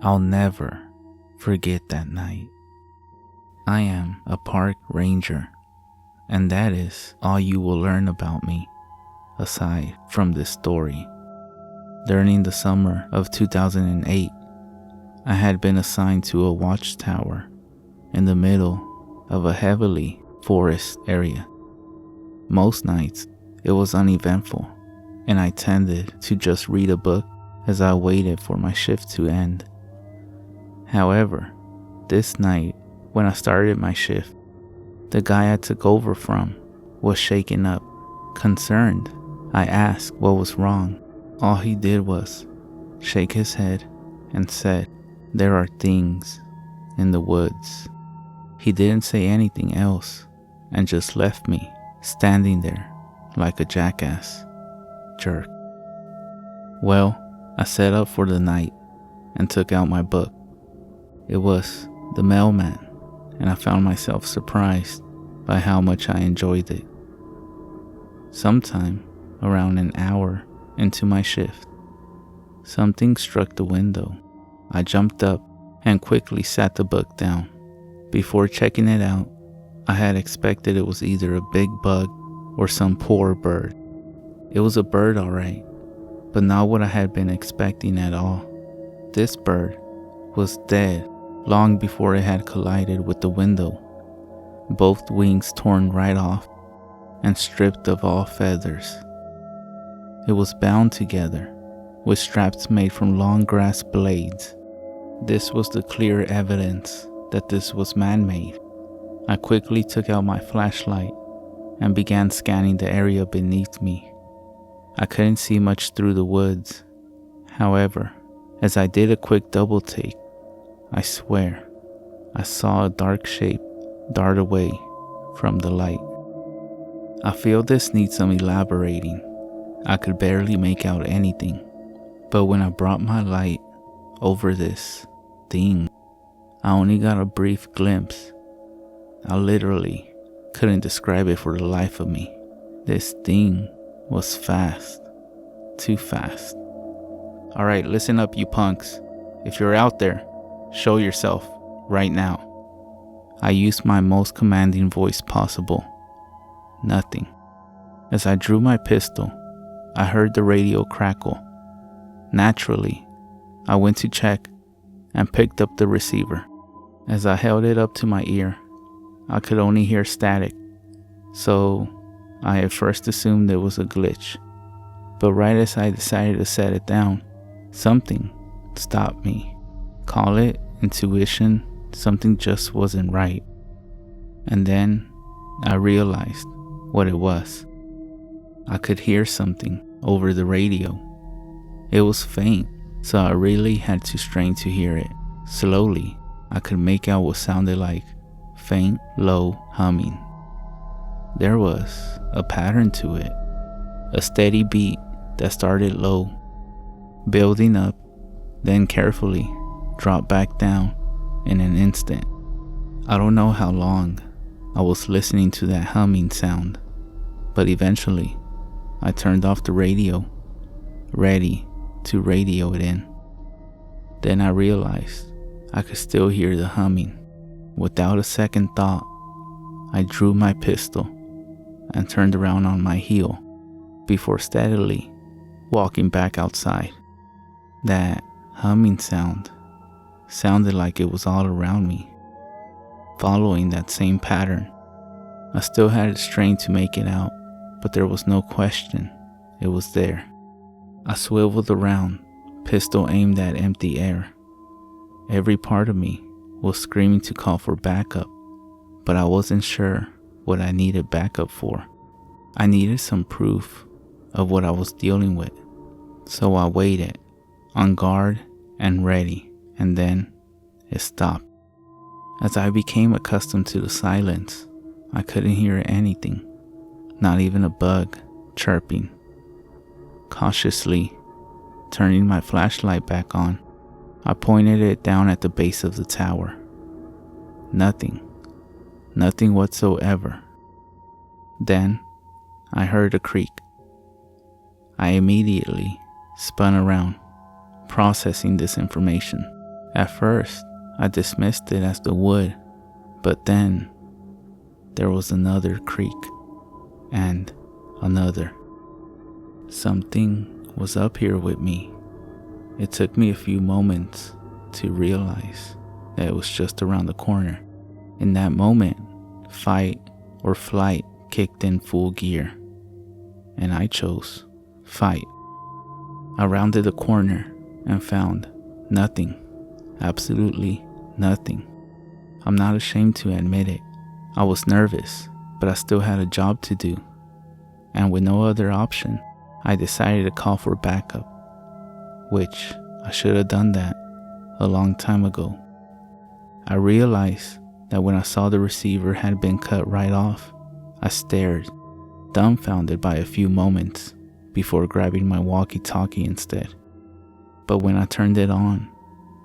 I'll never forget that night. I am a park ranger, and that is all you will learn about me, aside from this story. During the summer of 2008, I had been assigned to a watchtower in the middle of a heavily forest area. Most nights, it was uneventful, and I tended to just read a book as I waited for my shift to end. However, this night, when I started my shift, the guy I took over from was shaken up. Concerned, I asked what was wrong. All he did was shake his head and said, "There are things in the woods." He didn't say anything else and just left me standing there like a jackass jerk. Well, I set up for the night and took out my book. It was The Mailman, and I found myself surprised by how much I enjoyed it. Sometime around an hour into my shift, something struck the window. I jumped up and quickly sat the book down. Before checking it out, I had expected it was either a big bug or some poor bird. It was a bird, alright, but not what I had been expecting at all. This bird was dead long before it had collided with the window, both wings torn right off and stripped of all feathers. It was bound together with straps made from long grass blades. This was the clear evidence that this was man-made. I quickly took out my flashlight and began scanning the area beneath me. I couldn't see much through the woods. However, as I did a quick double take, I swear I saw a dark shape dart away from the light. I feel this needs some elaborating. I could barely make out anything, but when I brought my light over this thing, I only got a brief glimpse. I literally couldn't describe it for the life of me. This thing was fast, too fast. Alright, listen up, you punks. If you're out there, show yourself right now. I used my most commanding voice possible. Nothing. As I drew my pistol, I heard the radio crackle. Naturally, I went to check and picked up the receiver. As I held it up to my ear, I could only hear static, so I at first assumed it was a glitch. But right as I decided to set it down, something stopped me. Call it intuition, something just wasn't right. And then I realized what it was. I could hear something over the radio. It was faint, so I really had to strain to hear it. Slowly, I could make out what sounded like faint, low humming. There was a pattern to it, a steady beat that started low, building up, then carefully dropped back down in an instant. I don't know how long I was listening to that humming sound, but eventually I turned off the radio, ready to radio it in. Then I realized I could still hear the humming. Without a second thought, I drew my pistol and turned around on my heel before steadily walking back outside. That humming sound sounded like it was all around me, following that same pattern. I still had it strained to make it out, but there was no question it was there. I swiveled around, pistol aimed at empty air. Every part of me was screaming to call for backup, but I wasn't sure what I needed backup for. I needed some proof of what I was dealing with, so I waited, on guard and ready, and then it stopped. As I became accustomed to the silence, I couldn't hear anything, not even a bug chirping. Cautiously turning my flashlight back on, I pointed it down at the base of the tower. Nothing whatsoever. Then I heard a creak. I immediately spun around, processing this information. At first, I dismissed it as the wood, but then there was another creak, and another. Something was up here with me. It took me a few moments to realize that it was just around the corner. In that moment, fight or flight kicked in full gear, and I chose fight. I rounded the corner and found nothing, absolutely nothing. I'm not ashamed to admit it. I was nervous, but I still had a job to do, and with no other option, I decided to call for backup, which I should have done that a long time ago. I realized that when I saw the receiver had been cut right off, I stared, dumbfounded by a few moments before grabbing my walkie-talkie instead. But when I turned it on,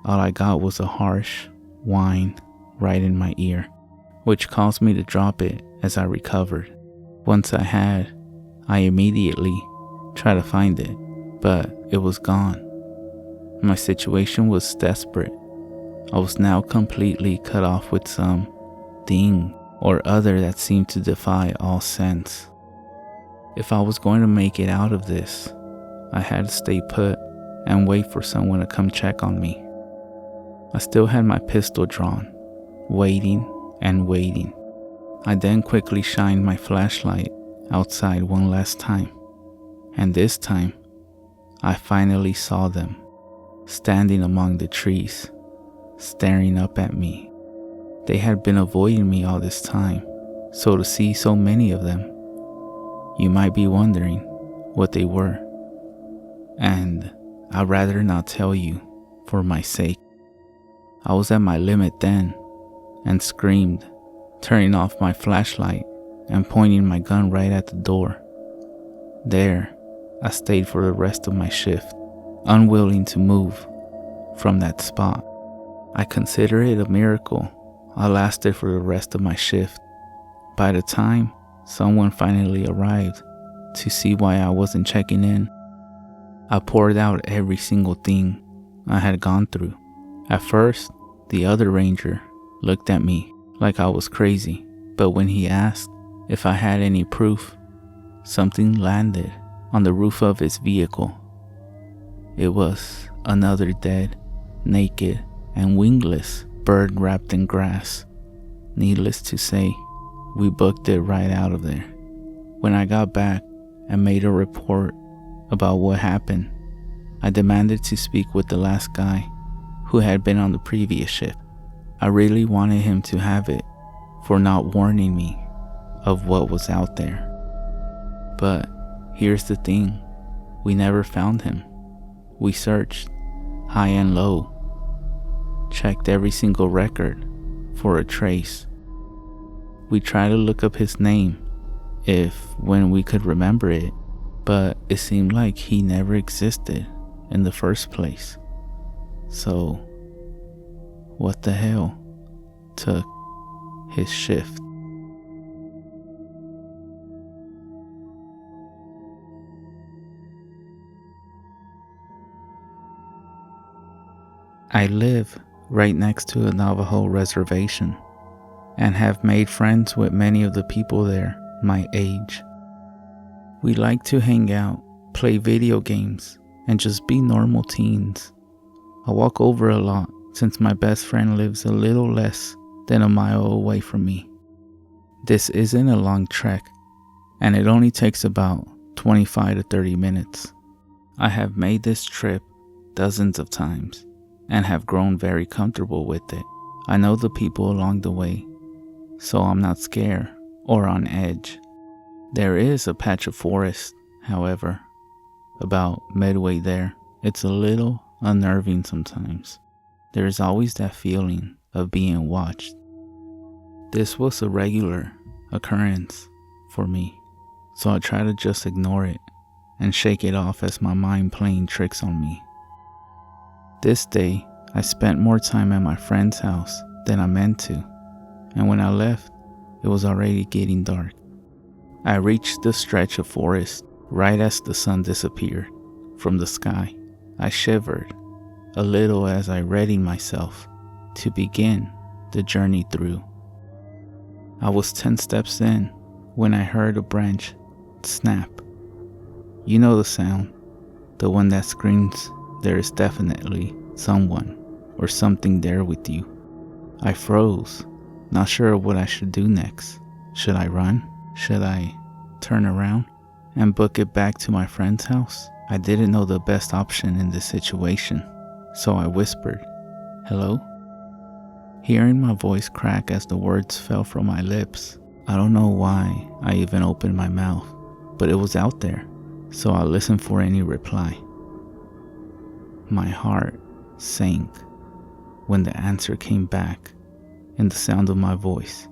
all I got was a harsh whine right in my ear, which caused me to drop it as I recovered. Once I had, I immediately tried to find it, but it was gone. My situation was desperate. I was now completely cut off with some thing or other that seemed to defy all sense. If I was going to make it out of this, I had to stay put and wait for someone to come check on me. I still had my pistol drawn, waiting and waiting. I then quickly shined my flashlight outside one last time, and this time, I finally saw them, standing among the trees, staring up at me. They had been avoiding me all this time, so to see so many of them, you might be wondering what they were. And I'd rather not tell you for my sake. I was at my limit then and screamed, turning off my flashlight and pointing my gun right at the door. There, I stayed for the rest of my shift, unwilling to move from that spot. I consider it a miracle I lasted for the rest of my shift. By the time someone finally arrived to see why I wasn't checking in, I poured out every single thing I had gone through. At first, the other ranger looked at me like I was crazy, but when he asked if I had any proof, something landed on the roof of his vehicle. It was another dead, naked, and wingless bird wrapped in grass. Needless to say, we booked it right out of there. When I got back and made a report about what happened, I demanded to speak with the last guy who had been on the previous ship. I really wanted him to have it for not warning me of what was out there. But here's the thing, we never found him. We searched high and low, checked every single record for a trace. We tried to look up his name, when we could remember it, but it seemed like he never existed in the first place. So, what the hell took his shift? I live right next to a Navajo reservation and have made friends with many of the people there my age. We like to hang out, play video games, and just be normal teens. I walk over a lot since my best friend lives a little less than a mile away from me. This isn't a long trek, and it only takes about 25 to 30 minutes. I have made this trip dozens of times and have grown very comfortable with it. I know the people along the way, so I'm not scared or on edge. There is a patch of forest, however, about midway there. It's a little unnerving sometimes. There is always that feeling of being watched. This was a regular occurrence for me, so I try to just ignore it and shake it off as my mind playing tricks on me. This day, I spent more time at my friend's house than I meant to, and when I left, it was already getting dark. I reached the stretch of forest right as the sun disappeared from the sky. I shivered a little as I readied myself to begin the journey through. I was 10 steps in when I heard a branch snap. You know the sound, the one that screams, there is definitely someone or something there with you. I froze, not sure what I should do next. Should I run? Should I turn around and book it back to my friend's house? I didn't know the best option in this situation, so I whispered, "Hello?" Hearing my voice crack as the words fell from my lips, I don't know why I even opened my mouth, but it was out there, so I listened for any reply. My heart sank when the answer came back in the sound of my voice.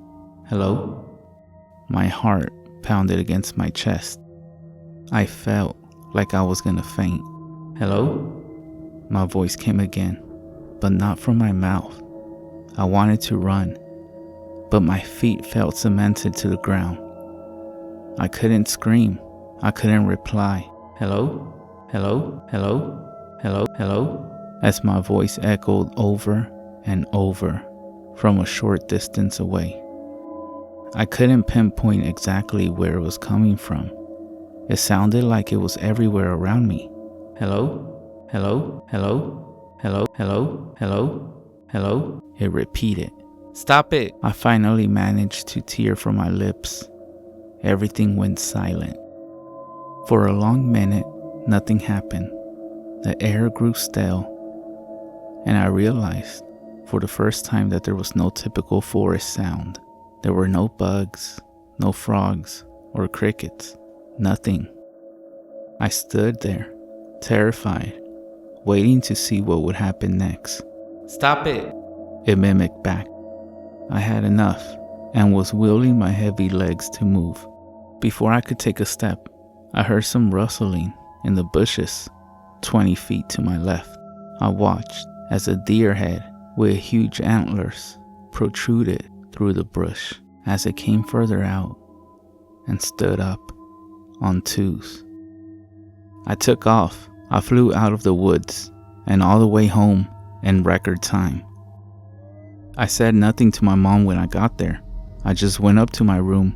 "Hello?" My heart pounded against my chest. I felt like I was gonna faint. "Hello?" My voice came again, but not from my mouth. I wanted to run, but my feet felt cemented to the ground. I couldn't scream. I couldn't reply. "Hello? Hello? Hello? Hello? Hello?" As my voice echoed over and over from a short distance away. I couldn't pinpoint exactly where it was coming from. It sounded like it was everywhere around me. "Hello? Hello? Hello? Hello? Hello? Hello? Hello?" It repeated. "Stop it!" I finally managed to tear from my lips. Everything went silent. For a long minute, nothing happened. The air grew stale, and I realized for the first time that there was no typical forest sound. There were no bugs, no frogs, or crickets. Nothing. I stood there, terrified, waiting to see what would happen next. "Stop it!" it mimicked back. I had enough and was willing my heavy legs to move. Before I could take a step, I heard some rustling in the bushes 20 feet to my left. I watched as a deer head with huge antlers protruded through the brush as it came further out and stood up on twos. I took off. I flew out of the woods and all the way home in record time. I said nothing to my mom when I got there. I just went up to my room,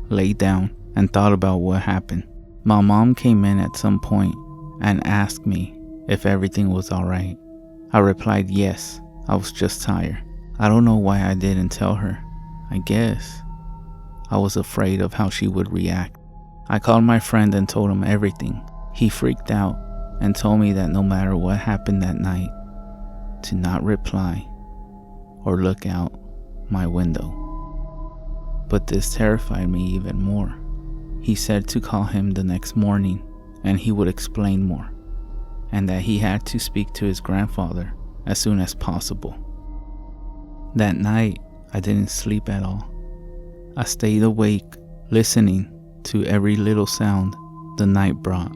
laid down, and thought about what happened. My mom came in at some point and asked me if everything was alright. I replied yes, I was just tired. I don't know why I didn't tell her. I guess I was afraid of how she would react. I called my friend and told him everything. He freaked out and told me that no matter what happened that night, to not reply or look out my window. But this terrified me even more. He said to call him the next morning and he would explain more, and that he had to speak to his grandfather as soon as possible. That night, I didn't sleep at all. I stayed awake, listening to every little sound the night brought.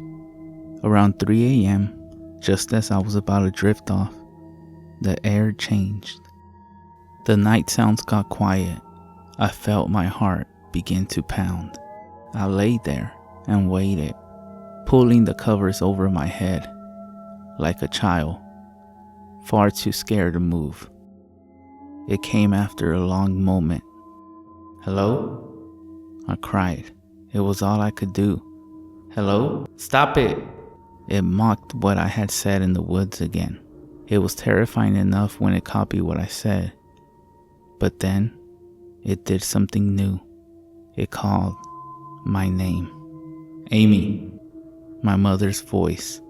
Around 3 a.m., just as I was about to drift off, the air changed. The night sounds got quiet. I felt my heart begin to pound. I lay there and waited, pulling the covers over my head like a child, far too scared to move. It came after a long moment. "Hello?" I cried. It was all I could do. "Hello? Stop it!" It mocked what I had said in the woods again. It was terrifying enough when it copied what I said. But then, it did something new. It called my name. "Amy." My mother's voice.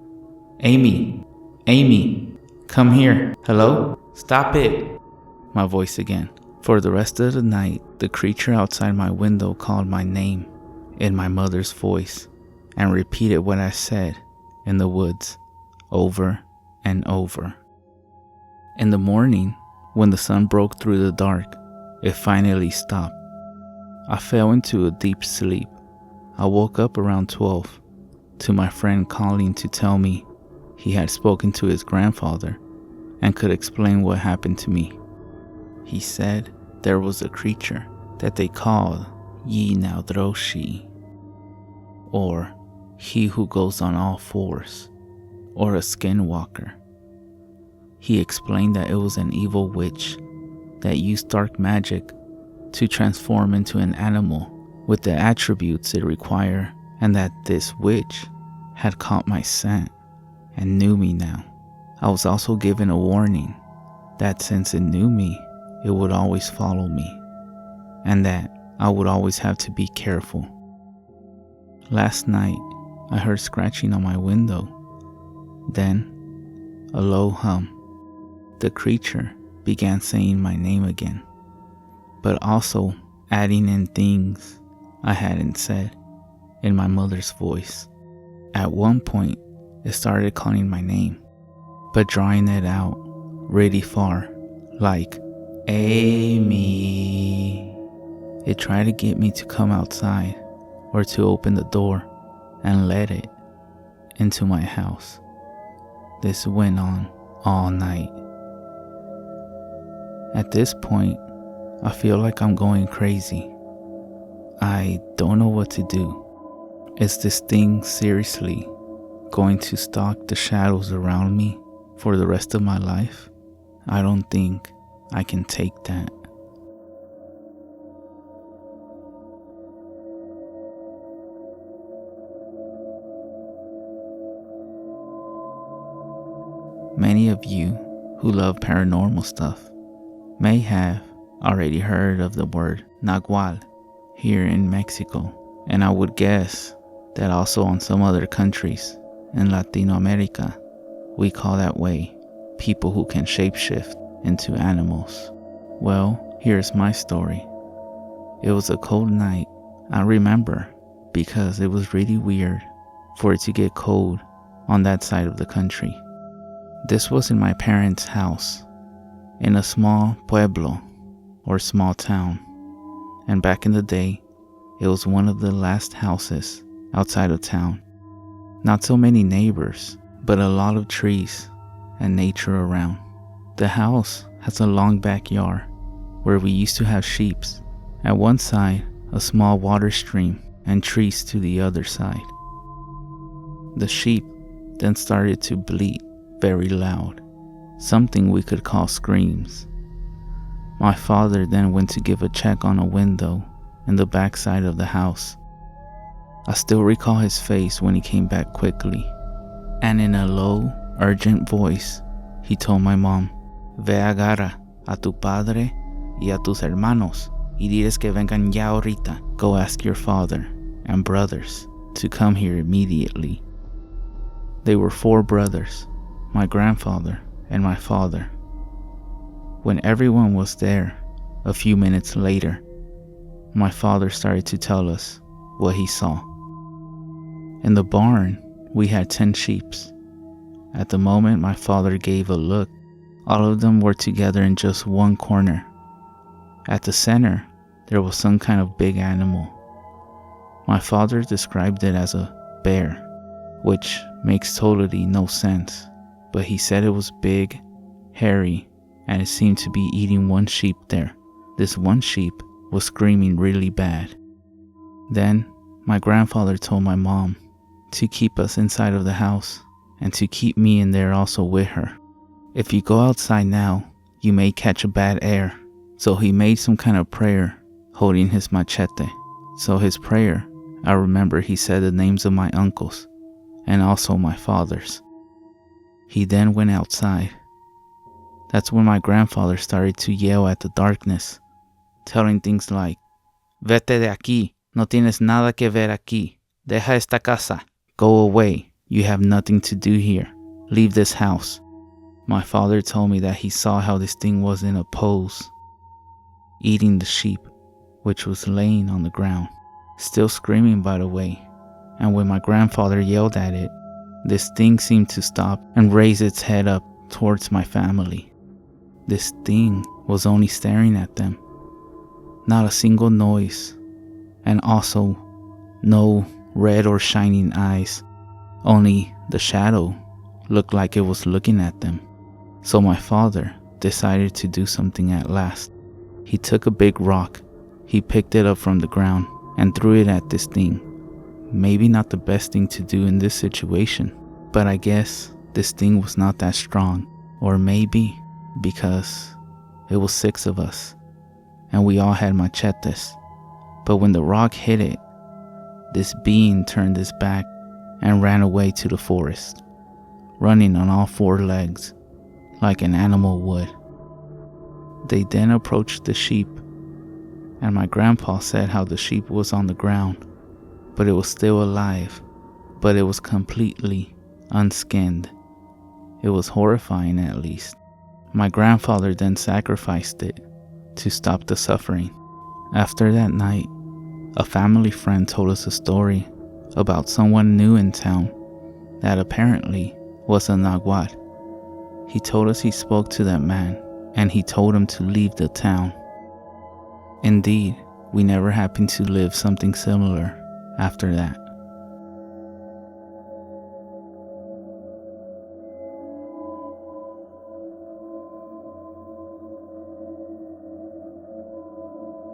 "Amy! Amy! Come here! Hello? Stop it!" My voice again. For the rest of the night, the creature outside my window called my name in my mother's voice and repeated what I said in the woods over and over. In the morning, when the sun broke through the dark, it finally stopped. I fell into a deep sleep. I woke up around 12 to my friend calling to tell me he had spoken to his grandfather and could explain what happened to me. He said there was a creature that they called yenaglooshi, or he who goes on all fours, or a skinwalker. He explained that it was an evil witch that used dark magic to transform into an animal with the attributes it required, and that this witch had caught my scent and knew me now. I was also given a warning that since it knew me, it would always follow me, and that I would always have to be careful. Last night, I heard scratching on my window, then a low hum. The creature began saying my name again, but also adding in things I hadn't said in my mother's voice. At one point, it started calling my name, but drawing it out really far, like Amy. It tried to get me to come outside or to open the door and let it into my house. This went on all night. At this point, I feel like I'm going crazy. I don't know what to do. Is this thing seriously going to stalk the shadows around me for the rest of my life? I don't think I can take that. Many of you who love paranormal stuff may have already heard of the word nagual here in Mexico, and I would guess that also on some other countries in Latin America, we call that way people who can shapeshift into animals. Well, here's my story. It was a cold night, I remember, because it was really weird for it to get cold on that side of the country. This was in my parents' house, in a small pueblo, or small town, and back in the day, it was one of the last houses outside of town. Not so many neighbors, but a lot of trees and nature around. The house has a long backyard where we used to have sheep. At one side, a small water stream and trees to the other side. The sheep then started to bleat very loud, something we could call screams. My father then went to give a check on a window in the back side of the house. I still recall his face when he came back quickly, and in a low, urgent voice, he told my mom, "Ve agarra a tu padre y a tus hermanos y diles que vengan ya ahorita. Go ask your father and brothers to come here immediately." They were 4 brothers, my grandfather and my father. When everyone was there, a few minutes later, my father started to tell us what he saw. In the barn, we had 10 sheep. At the moment my father gave a look, all of them were together in just one corner. At the center, there was some kind of big animal. My father described it as a bear, which makes totally no sense, but he said it was big, hairy, and it seemed to be eating one sheep there. This one sheep was screaming really bad. Then, my grandfather told my mom to keep us inside of the house and to keep me in there also with her. If you go outside now, you may catch a bad air. So he made some kind of prayer holding his machete. So his prayer, I remember he said the names of my uncles and also my father's. He then went outside. That's when my grandfather started to yell at the darkness, telling things like, "Vete de aquí, no tienes nada que ver aquí. Deja esta casa. Go away, you have nothing to do here. Leave this house." My father told me that he saw how this thing was in a pose, eating the sheep, which was laying on the ground, still screaming by the way. And when my grandfather yelled at it, this thing seemed to stop and raise its head up towards my family. This thing was only staring at them. Not a single noise, and also no red or shining eyes. Only the shadow looked like it was looking at them. So my father decided to do something at last. He took a big rock, he picked it up from the ground and threw it at this thing. Maybe not the best thing to do in this situation, but I guess this thing was not that strong. Or maybe because it was 6 of us and we all had machetes. But when the rock hit it, this being turned its back and ran away to the forest, running on all 4 legs like an animal would. They then approached the sheep, and my grandpa said how the sheep was on the ground, but it was still alive, but it was completely unskinned. It was horrifying, at least. My grandfather then sacrificed it to stop the suffering. After that night, a family friend told us a story about someone new in town that apparently was a Nahuatl. He told us he spoke to that man and he told him to leave the town. Indeed, we never happened to live something similar after that.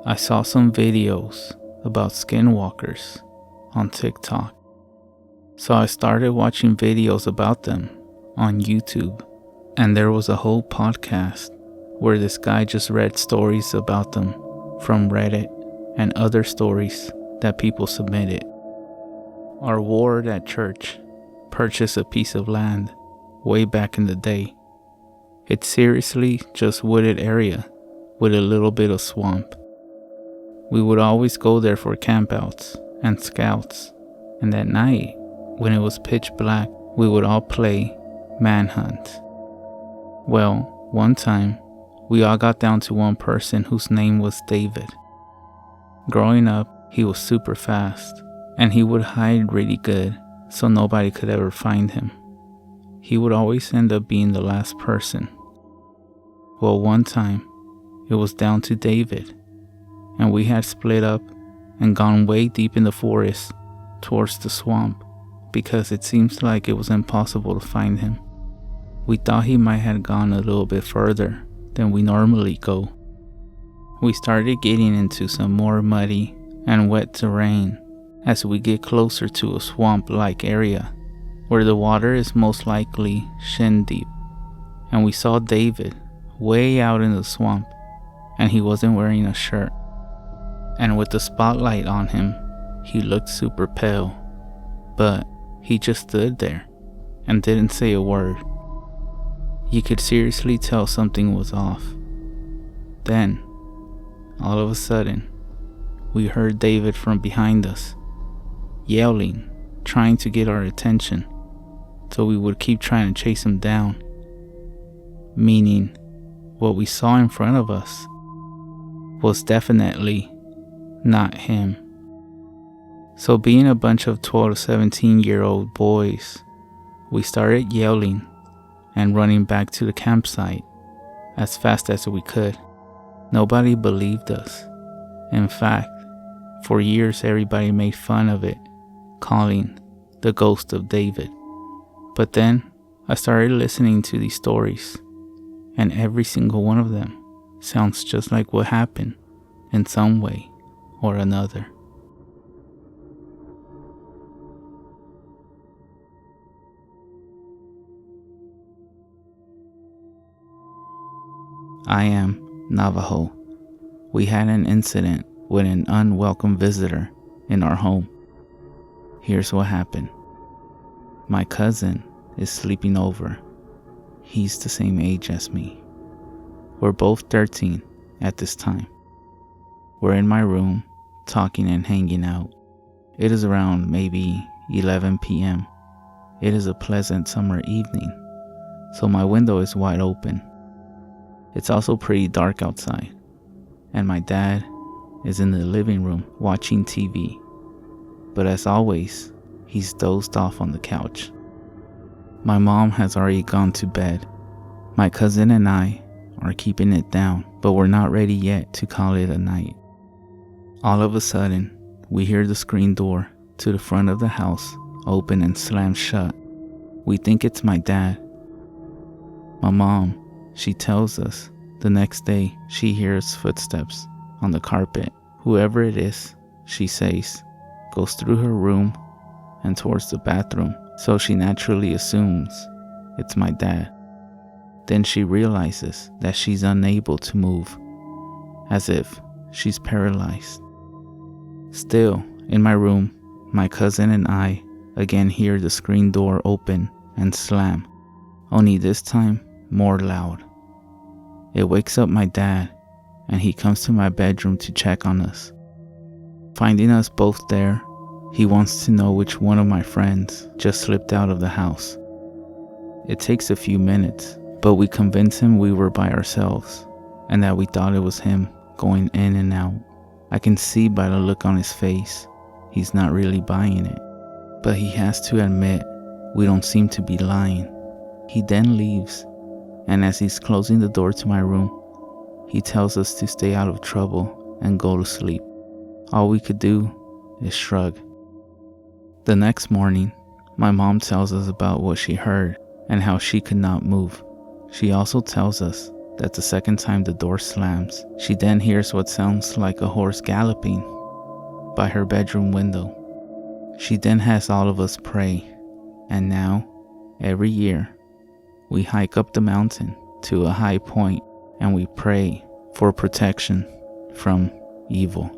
I saw some videos about skinwalkers on TikTok, so I started watching videos about them on YouTube, and there was a whole podcast where this guy just read stories about them from Reddit and other stories that people submitted. Our ward at church purchased a piece of land way back in the day. It's seriously just wooded area with a little bit of swamp. We would always go there for campouts and scouts, and at night, when it was pitch black, we would all play manhunt. Well, one time, we all got down to one person whose name was David. Growing up, he was super fast, and he would hide really good so nobody could ever find him. He would always end up being the last person. Well, one time, it was down to David, and we had split up and gone way deep in the forest towards the swamp because it seems like it was impossible to find him. We thought he might have gone a little bit further than we normally go. We started getting into some more muddy and wet terrain as we get closer to a swamp-like area where the water is most likely shin deep, and we saw David way out in the swamp, and he wasn't wearing a shirt. And with the spotlight on him, he looked super pale, but he just stood there and didn't say a word. You could seriously tell something was off. Then, all of a sudden, we heard David from behind us, yelling, trying to get our attention, so we would keep trying to chase him down. Meaning, what we saw in front of us was definitely not him. So being a bunch of 12 to 17-year-old boys, we started yelling and running back to the campsite as fast as we could. Nobody believed us. In fact, for years everybody made fun of it, calling the ghost of David. But then I started listening to these stories, and every single one of them sounds just like what happened in some way or another. I am Navajo. We had an incident with an unwelcome visitor in our home. Here's what happened. My cousin is sleeping over. He's the same age as me. We're both 13 at this time. We're in my room, talking and hanging out. It is around maybe 11 p.m. It is a pleasant summer evening, so my window is wide open. It's also pretty dark outside, and my dad is in the living room watching TV. But as always, he's dozed off on the couch. My mom has already gone to bed. My cousin and I are keeping it down, but we're not ready yet to call it a night. All of a sudden, we hear the screen door to the front of the house open and slam shut. We think it's my dad. My mom, she tells us the next day she hears footsteps on the carpet. Whoever it is, she says, goes through her room and towards the bathroom, so she naturally assumes it's my dad. Then she realizes that she's unable to move, as if she's paralyzed. Still, in my room, my cousin and I again hear the screen door open and slam, only this time more loud. It wakes up my dad, and he comes to my bedroom to check on us. Finding us both there, he wants to know which one of my friends just slipped out of the house. It takes a few minutes, but we convince him we were by ourselves and that we thought it was him going in and out. I can see by the look on his face, he's not really buying it, but he has to admit we don't seem to be lying. He then leaves, and as he's closing the door to my room, he tells us to stay out of trouble and go to sleep. All we could do is shrug. The next morning, my mom tells us about what she heard and how she could not move. She also tells us that the second time the door slams, she then hears what sounds like a horse galloping by her bedroom window. She then has all of us pray, and now, every year, we hike up the mountain to a high point and we pray for protection from evil.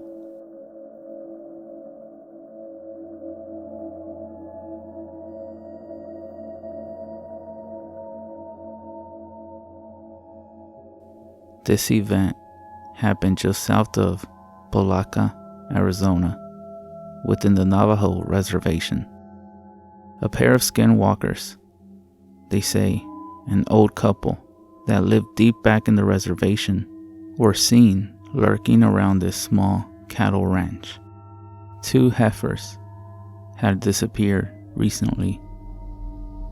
This event happened just south of Polaca, Arizona, within the Navajo reservation. A pair of skinwalkers, they say an old couple that lived deep back in the reservation, were seen lurking around this small cattle ranch. 2 heifers had disappeared recently,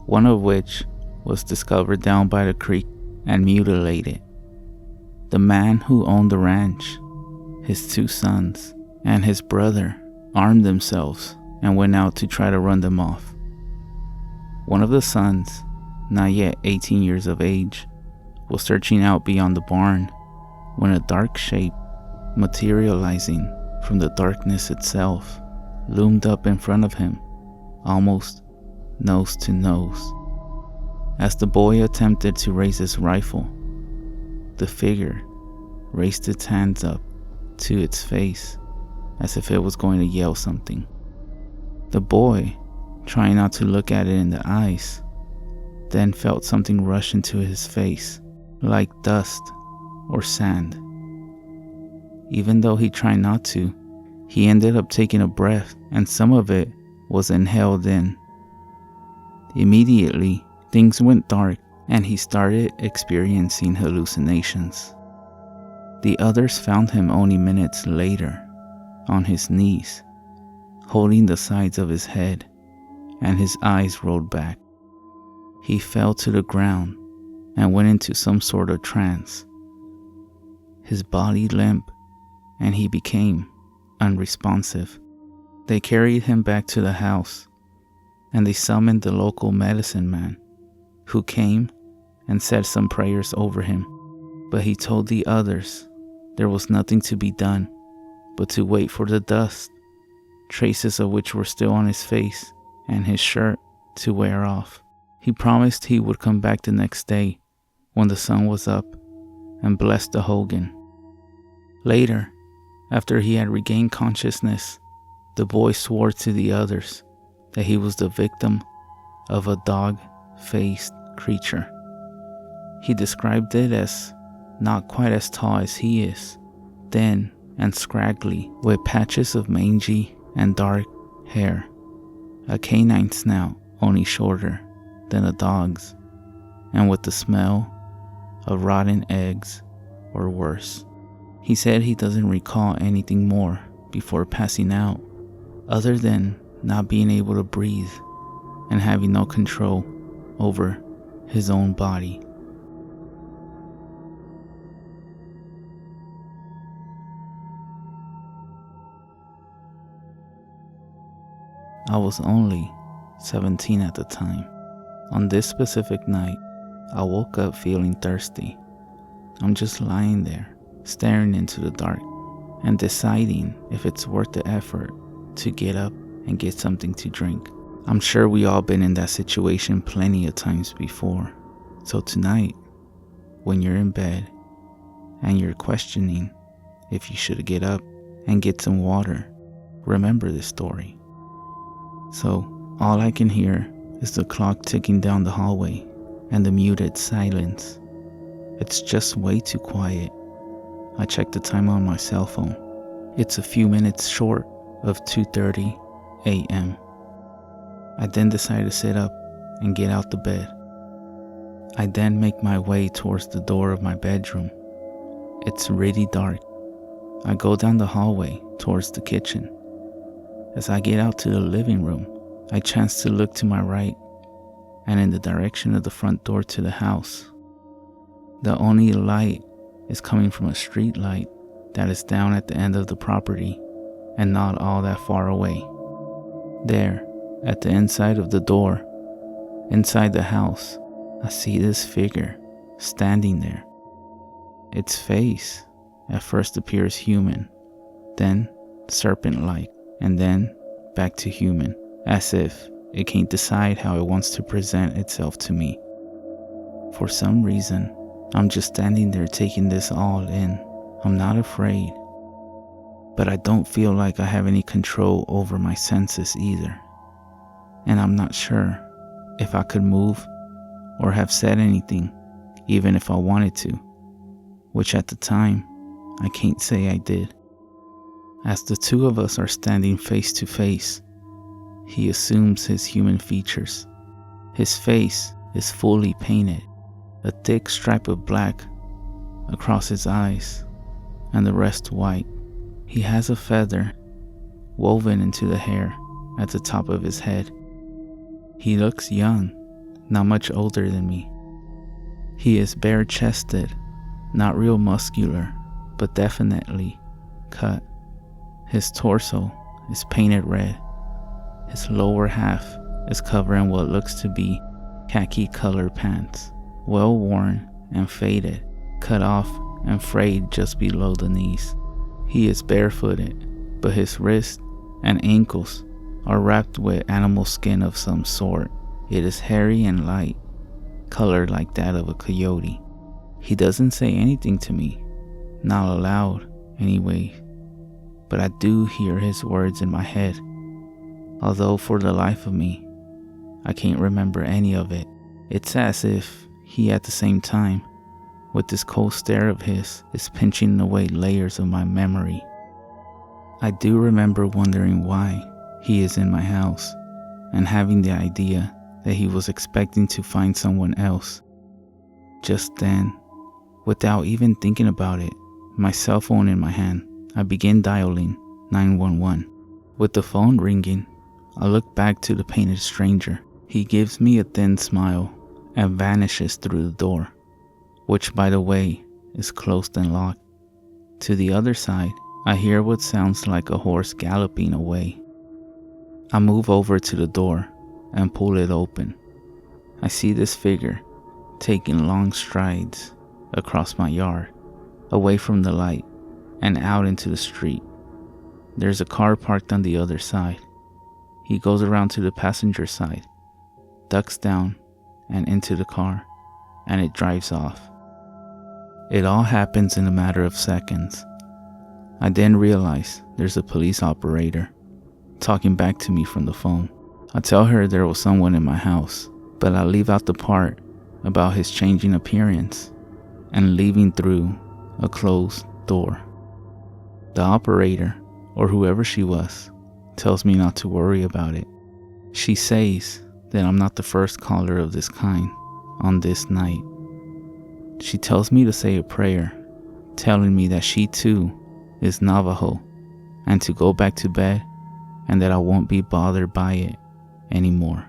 one of which was discovered down by the creek and mutilated. The man who owned the ranch, his 2 sons, and his brother armed themselves and went out to try to run them off. One of the sons, not yet 18 years of age, was searching out beyond the barn when a dark shape, materializing from the darkness itself, loomed up in front of him, almost nose to nose. As the boy attempted to raise his rifle, the figure raised its hands up to its face as if it was going to yell something. The boy, trying not to look at it in the eyes, then felt something rush into his face, like dust or sand. Even though he tried not to, he ended up taking a breath, and some of it was inhaled in. Immediately, things went dark, and he started experiencing hallucinations. The others found him only minutes later, on his knees, holding the sides of his head, and his eyes rolled back. He fell to the ground and went into some sort of trance. His body limp, and he became unresponsive. They carried him back to the house, and they summoned the local medicine man, who came and said some prayers over him, but he told the others there was nothing to be done but to wait for the dust, traces of which were still on his face and his shirt, to wear off. He promised he would come back the next day when the sun was up and bless the Hogan. Later, after he had regained consciousness, the boy swore to the others that he was the victim of a dog-faced creature. He described it as not quite as tall as he is, thin and scraggly, with patches of mangy and dark hair, a canine snout only shorter than a dog's, and with the smell of rotten eggs or worse. He said he doesn't recall anything more before passing out, other than not being able to breathe and having no control over his own body. I was only 17 at the time. On this specific night, I woke up feeling thirsty. I'm just lying there, staring into the dark, and deciding if it's worth the effort to get up and get something to drink. I'm sure we all been in that situation plenty of times before. So tonight, when you're in bed and you're questioning if you should get up and get some water, remember this story. So all I can hear is the clock ticking down the hallway and the muted silence. It's just way too quiet. I check the time on my cell phone. It's a few minutes short of 2:30 a.m. I then decide to sit up and get out the bed. I then make my way towards the door of my bedroom. It's really dark. I go down the hallway towards the kitchen. As I get out to the living room, I chance to look to my right and in the direction of the front door to the house. The only light is coming from a street light that is down at the end of the property and not all that far away. There, at the inside of the door, inside the house, I see this figure standing there. Its face at first appears human, then serpent-like, and then back to human, as if it can't decide how it wants to present itself to me. For some reason, I'm just standing there taking this all in. I'm not afraid, but I don't feel like I have any control over my senses either. And I'm not sure if I could move or have said anything, even if I wanted to, which at the time, I can't say I did. As the two of us are standing face to face, he assumes his human features. His face is fully painted, a thick stripe of black across his eyes, and the rest white. He has a feather woven into the hair at the top of his head. He looks young, not much older than me. He is bare-chested, not real muscular, but definitely cut. His torso is painted red. His lower half is covered in what looks to be khaki-colored pants, well worn and faded, cut off and frayed just below the knees. He is barefooted, but his wrists and ankles are wrapped with animal skin of some sort. It is hairy and light, colored like that of a coyote. He doesn't say anything to me, not aloud anyway, but I do hear his words in my head, although for the life of me, I can't remember any of it. It's as if he at the same time, with this cold stare of his, is pinching away layers of my memory. I do remember wondering why he is in my house and having the idea that he was expecting to find someone else. Just then, without even thinking about it, my cell phone in my hand, I begin dialing 911. With the phone ringing, I look back to the painted stranger. He gives me a thin smile and vanishes through the door, which by the way is closed and locked. To the other side, I hear what sounds like a horse galloping away. I move over to the door and pull it open. I see this figure taking long strides across my yard, away from the light and out into the street. There's a car parked on the other side. He goes around to the passenger side, ducks down and into the car, and it drives off. It all happens in a matter of seconds. I then realize there's a police operator talking back to me from the phone. I tell her there was someone in my house, but I leave out the part about his changing appearance and leaving through a closed door. The operator, or whoever she was, tells me not to worry about it. She says that I'm not the first caller of this kind on this night. She tells me to say a prayer, telling me that she too is Navajo and to go back to bed and that I won't be bothered by it anymore.